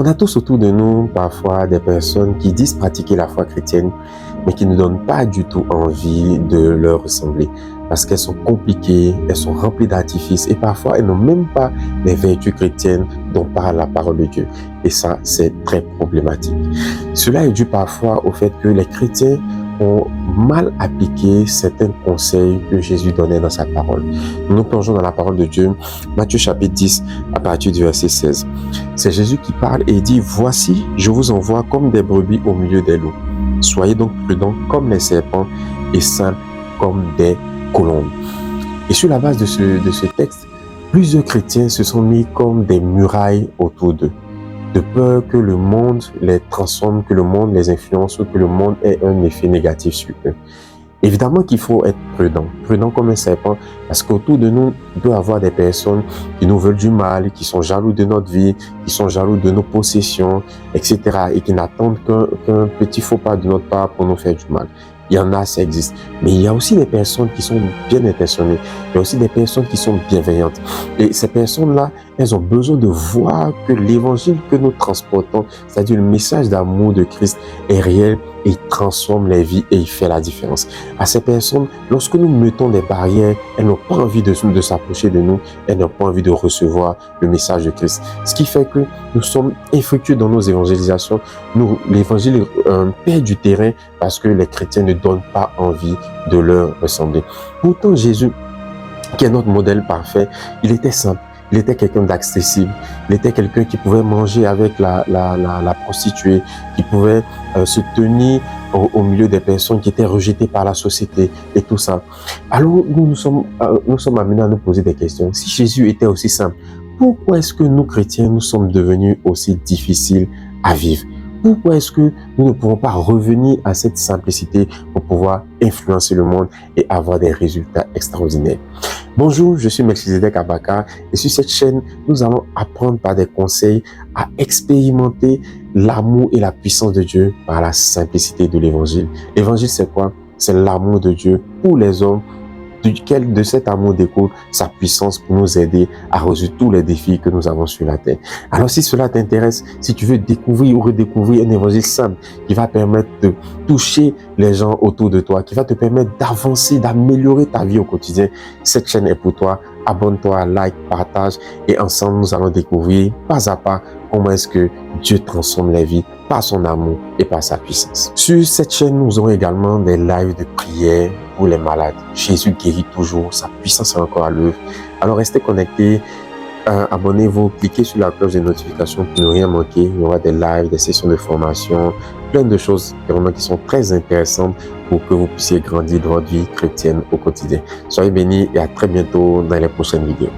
On a tous autour de nous parfois des personnes qui disent pratiquer la foi chrétienne, mais qui ne donnent pas du tout envie de leur ressembler. Parce qu'elles sont compliquées, elles sont remplies d'artifices et parfois elles n'ont même pas les vertus chrétiennes dont parle la parole de Dieu. Et ça, c'est très problématique. Cela est dû parfois au fait que les chrétiens ont mal appliqué certains conseils que Jésus donnait dans sa parole. Nous plongeons dans la parole de Dieu, Matthieu chapitre 10, à partir du verset 16. C'est Jésus qui parle et dit « Voici, je vous envoie comme des brebis au milieu des loups. Soyez donc prudents comme les serpents et simples comme des colombes. » Et sur la base de ce texte, plusieurs chrétiens se sont mis comme des murailles autour d'eux, de peur que le monde les transforme, que le monde les influence ou que le monde ait un effet négatif sur eux. Évidemment qu'il faut être prudent comme un serpent, parce qu'autour de nous, il peut y avoir des personnes qui nous veulent du mal, qui sont jaloux de notre vie, qui sont jaloux de nos possessions, etc. et qui n'attendent qu'un petit faux pas de notre part pour nous faire du mal. Il y en a, ça existe. Mais il y a aussi des personnes qui sont bien intentionnées. Il y a aussi des personnes qui sont bienveillantes. Et ces personnes-là, elles ont besoin de voir que l'évangile que nous transportons, c'est-à-dire le message d'amour de Christ, est réel et il transforme les vies et il fait la différence. À ces personnes, lorsque nous mettons des barrières, elles n'ont pas envie de s'approcher de nous, elles n'ont pas envie de recevoir le message de Christ. Ce qui fait que nous sommes infructueux dans nos évangélisations. L'évangile perd du terrain parce que les chrétiens ne donnent pas envie de leur ressembler. Pourtant, Jésus, qui est notre modèle parfait, il était simple. Il était quelqu'un d'accessible. Il était quelqu'un qui pouvait manger avec la prostituée, qui pouvait se tenir au milieu des personnes qui étaient rejetées par la société et tout ça. Alors, nous sommes amenés à nous poser des questions. Si Jésus était aussi simple, pourquoi est-ce que nous, chrétiens, nous sommes devenus aussi difficiles à vivre? Pourquoi est-ce que nous ne pouvons pas revenir à cette simplicité pour pouvoir influencer le monde et avoir des résultats extraordinaires? Bonjour, je suis Melchizedek Abaka et sur cette chaîne, nous allons apprendre par des conseils à expérimenter l'amour et la puissance de Dieu par la simplicité de l'évangile. L'évangile, c'est quoi? C'est l'amour de Dieu pour les hommes, duquel de cet amour découle sa puissance pour nous aider à résoudre tous les défis que nous avons sur la terre. Alors si cela t'intéresse, si tu veux découvrir ou redécouvrir un évangile simple qui va permettre de toucher les gens autour de toi, qui va te permettre d'avancer, d'améliorer ta vie au quotidien, cette chaîne est pour toi. Abonne-toi, like, partage et ensemble nous allons découvrir pas à pas comment est-ce que Dieu transforme les vies par son amour et par sa puissance. Sur cette chaîne, nous aurons également des lives de prière pour les malades. Jésus guérit toujours, sa puissance est encore à l'œuvre. Alors restez connectés, abonnez-vous, cliquez sur la cloche de notification pour ne rien manquer. Il y aura des lives, des sessions de formation, plein de choses vraiment qui sont très intéressantes pour que vous puissiez grandir dans votre vie chrétienne au quotidien. Soyez bénis et à très bientôt dans les prochaines vidéos.